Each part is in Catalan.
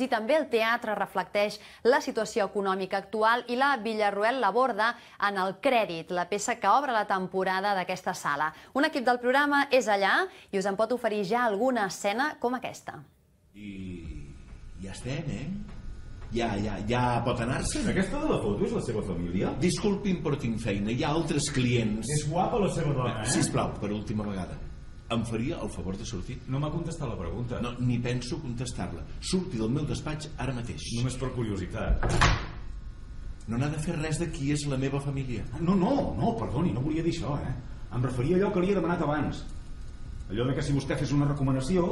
I també el teatre reflecteix la situació econòmica actual i la Villarroel l'aborda en El crèdit, la peça que obre la temporada d'aquesta sala. Un equip del programa és allà i us en pot oferir ja alguna escena com aquesta. I ja estem, Ja pot anar-se? Aquesta de la foto és la seva família? Disculpin, però tinc feina. Hi ha altres clients. És guapa la seva dona, Sisplau, per última vegada. Em faria el favor de sortir? No m'ha contestat la pregunta. No, ni penso contestar-la. Surti del meu despatx ara mateix. Només per curiositat. No n'ha de fer res de qui és la meva família. No, perdoni, no volia dir això, Em referia a allò que li he demanat abans. Allò de que si vostè fes una recomanació,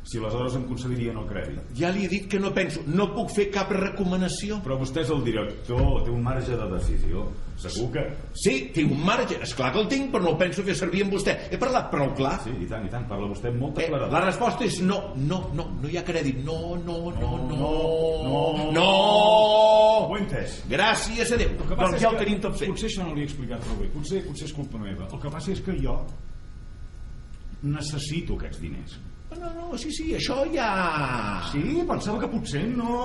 si aleshores em concederien el crèdit. Ja li he dit que no penso. No puc fer cap recomanació. Però vostè és el director, té un marge de decisió. Segur que... Sí, tinc un marge. Esclar que el tinc, però no el penso fer servir amb vostè. He parlat prou clar. Sí, i tant. Parla vostè amb molta claredat. La resposta és no. No hi ha crèdit. No. Ho he entès. Gràcies a Déu. Doncs ja ho tenim tot fet. Potser això no l'he explicat prou bé. Potser és culpa meva. El que passa és que jo necessito aquests diners. No, sí, això ja... Sí? Pensava que potser no...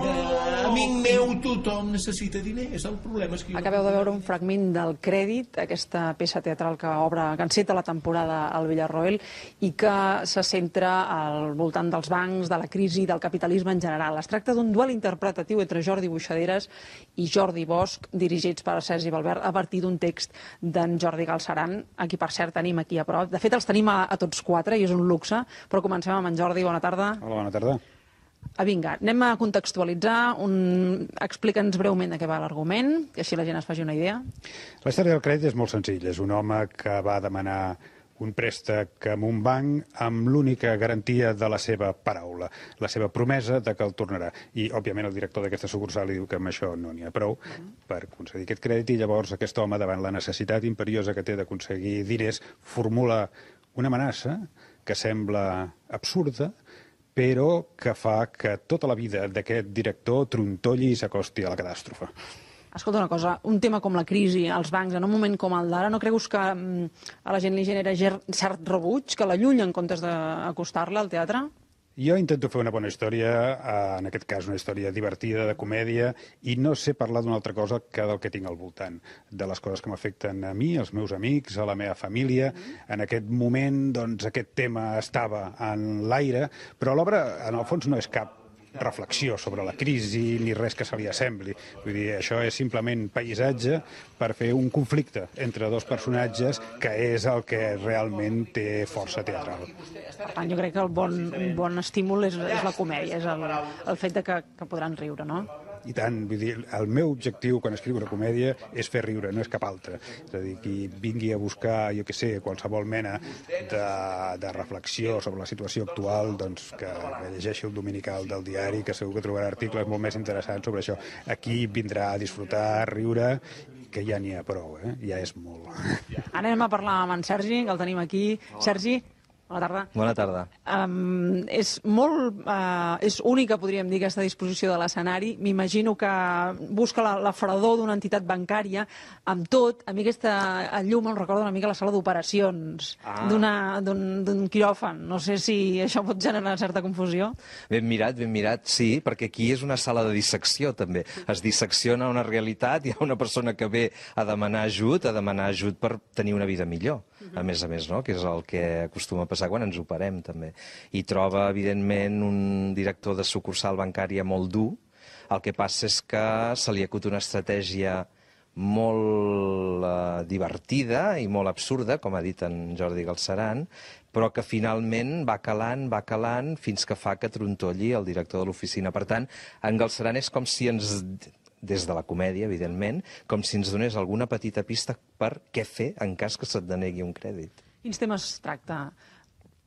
Amic meu, tothom necessita diners. El problema és que... Acabeu de veure un fragment del Crèdit, aquesta peça teatral que enceta la temporada al Villarroel i que se centra al voltant dels bancs, de la crisi, del capitalisme en general. Es tracta d'un duel interpretatiu entre Jordi Buixaderes i Jordi Bosch, dirigits per Sergi Balbert, a partir d'un text d'en Jordi Galceran, a qui, per cert, tenim aquí a prop. De fet, els tenim a tots quatre i és un luxe, però comencem amb en Jordi. Bona tarda. Hola, bona tarda. Vinga, anem a contextualitzar. Explica'ns breument de què va l'argument, que així la gent es faci una idea. La història del crèdit és molt senzilla. És un home que va demanar un préstec amb un banc amb l'única garantia de la seva paraula, la seva promesa de que el tornarà. I, òbviament, el director d'aquesta sucursal li diu que amb això no n'hi ha prou per concedir aquest crèdit i llavors aquest home, davant la necessitat imperiosa que té d'aconseguir diners, formula una amenaça que sembla absurda, però que fa que tota la vida d'aquest director trontolli i s'acosti a la catàstrofe. Escolta una cosa, un tema com la crisi, els bancs, en un moment com el d'ara, no creus que a la gent li genera cert rebuig, que l'allunya en comptes d'acostar-la al teatre? Jo intento fer una bona història, en aquest cas una història divertida, de comèdia, i no sé parlar d'una altra cosa que del que tinc al voltant, de les coses que m'afecten a mi, als meus amics, a la meva família. En aquest moment, doncs, aquest tema estava en l'aire, però l'obra, en el fons, no és cap reflexió sobre la crisi ni res que se li assembli. Vull dir, això és simplement paisatge per fer un conflicte entre dos personatges que és el que realment té força teatral. Per tant, jo crec que un bon estímul és la comèdia, és el fet de que podran riure, no? I tant, vull dir, el meu objectiu quan escriu una comèdia és fer riure, no és cap altre. És a dir, qui vingui a buscar, jo què sé, qualsevol mena de reflexió sobre la situació actual, doncs que llegeixi el dominical del diari, que segur que trobarà articles molt més interessants sobre això. Aquí vindrà a disfrutar, a riure, que ja n'hi ha prou, ja és molt. Anem a parlar amb en Sergi, que el tenim aquí. Sergi, bona tarda. Bona tarda. És única, podríem dir, aquesta disposició de l'escenari. M'imagino que busca la fredor d'una entitat bancària. Amb tot, a mi aquesta llum em recorda una mica la sala d'operacions d'un quiròfan. No sé si això pot generar certa confusió. Ben mirat, sí, perquè aquí és una sala de dissecció, també. Es dissecciona una realitat, hi ha una persona que ve a demanar ajut per tenir una vida millor, a més, no? Que és el que acostuma a passar quan ens operem, també. I troba, evidentment, un director de sucursal bancària molt dur. El que passa és que se li acut una estratègia molt divertida i molt absurda, com ha dit en Jordi Galceran, però que finalment va calant fins que fa que trontolli el director de l'oficina. Per tant, en Galceran és com si ens, des de la comèdia, evidentment, com si ens donés alguna petita pista per què fer en cas que se't denegui un crèdit. Quins temes tracta?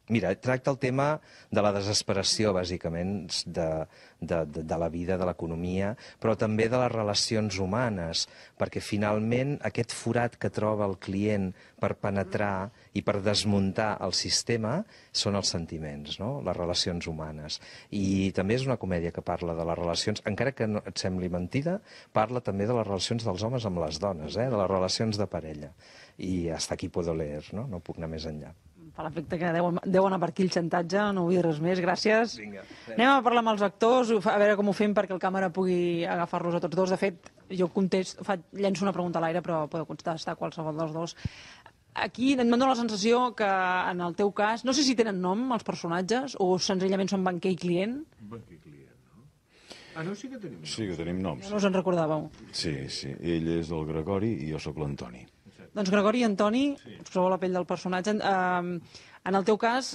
Mira, tracta el tema de la desesperació, bàsicament, de la vida, de l'economia, però també de les relacions humanes, perquè finalment aquest forat que troba el client per penetrar i per desmuntar el sistema són els sentiments, no? Les relacions humanes. I també és una comèdia que parla de les relacions, encara que no et sembli mentida, parla també de les relacions dels homes amb les dones, de les relacions de parella. I hasta aquí puedo leer, no? No puc anar més enllà. Per l'efecte que deu anar per aquí el xantatge, no vull dir res més, gràcies. Anem a parlar amb els actors, a veure com ho fem perquè el càmera pugui agafar-los a tots dos. De fet, jo llenço una pregunta a l'aire, però podeu contestar qualsevol dels dos. Aquí em dóna la sensació que en el teu cas, no sé si tenen nom els personatges o senzillament són banquer i client. Banquer i client, no? Ah, no, sí que tenim noms. Sí que tenim noms. No us en recordàveu. Sí. Ell és el Gregori i jo sóc l'Antoni. Doncs Gregori i Antoni, us poseu a la pell del personatge. En el teu cas,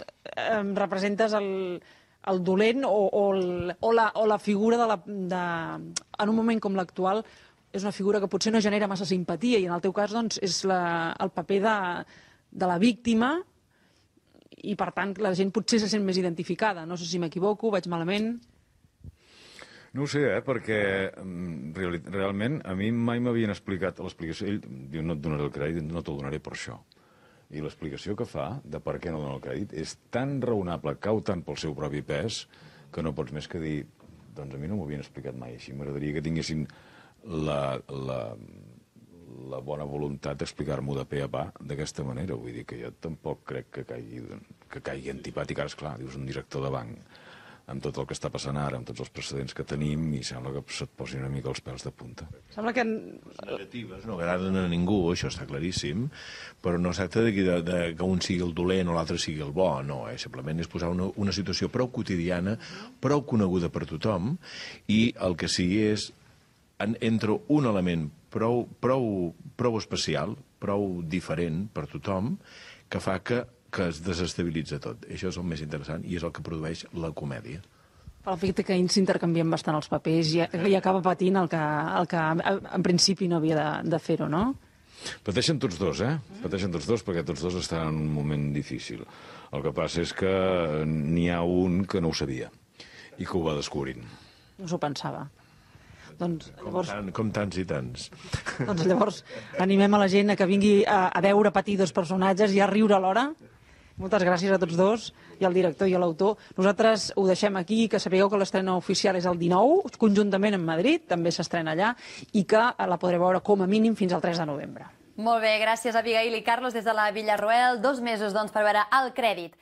representes el dolent o la figura en un moment com l'actual, és una figura que potser no genera massa simpatia i en el teu cas doncs, és el paper de la víctima i per tant la gent potser se sent més identificada. No sé si m'equivoco, vaig malament. No ho sé, perquè realment a mi mai m'havien explicat l'explicació. Ell diu, no et donaré el crèdit, no te'l donaré per això. I l'explicació que fa de per què no dona el crèdit és tan raonable, cau tant pel seu propi pes, que no pots més que dir, doncs a mi no m'ho havien explicat mai així. M'agradaria que tinguessin la bona voluntat d'explicar-m'ho de pe a pa d'aquesta manera. Vull dir que jo tampoc crec que caigui antipàtic. Ara, esclar, dius un director de banc amb tot el que està passant ara, amb tots els precedents que tenim, i sembla que se't posin una mica els pèls de punta. Sembla que... Les negatives no agraden a ningú, això està claríssim, però no es tracta que un sigui el dolent o l'altre sigui el bo, no, simplement és posar una situació prou quotidiana, prou coneguda per tothom, i el que sigui és entra un element prou especial, prou diferent per tothom, que fa que es desestabilitza tot. Això és el més interessant i és el que produeix la comèdia. Per l'efecte que ells s'intercanvien bastant els papers i acaba patint el que en principi no havia de fer-ho, no? Pateixen tots dos, Pateixen tots dos perquè tots dos estan en un moment difícil. El que passa és que n'hi ha un que no ho sabia i que ho va descobrint. No s'ho pensava. Doncs, llavors, com tants i tants. Doncs llavors animem a la gent a que vingui a veure patir dos personatges i a riure alhora. Moltes gràcies a tots dos, i al director i a l'autor. Nosaltres ho deixem aquí, que sapigueu que l'estrena oficial és el 19, conjuntament amb Madrid, també s'estrena allà, i que la podreu veure com a mínim fins al 3 de novembre. Molt bé, gràcies Abigail i Carlos des de la Villarroel. 2 mesos doncs, per veure El Crèdit.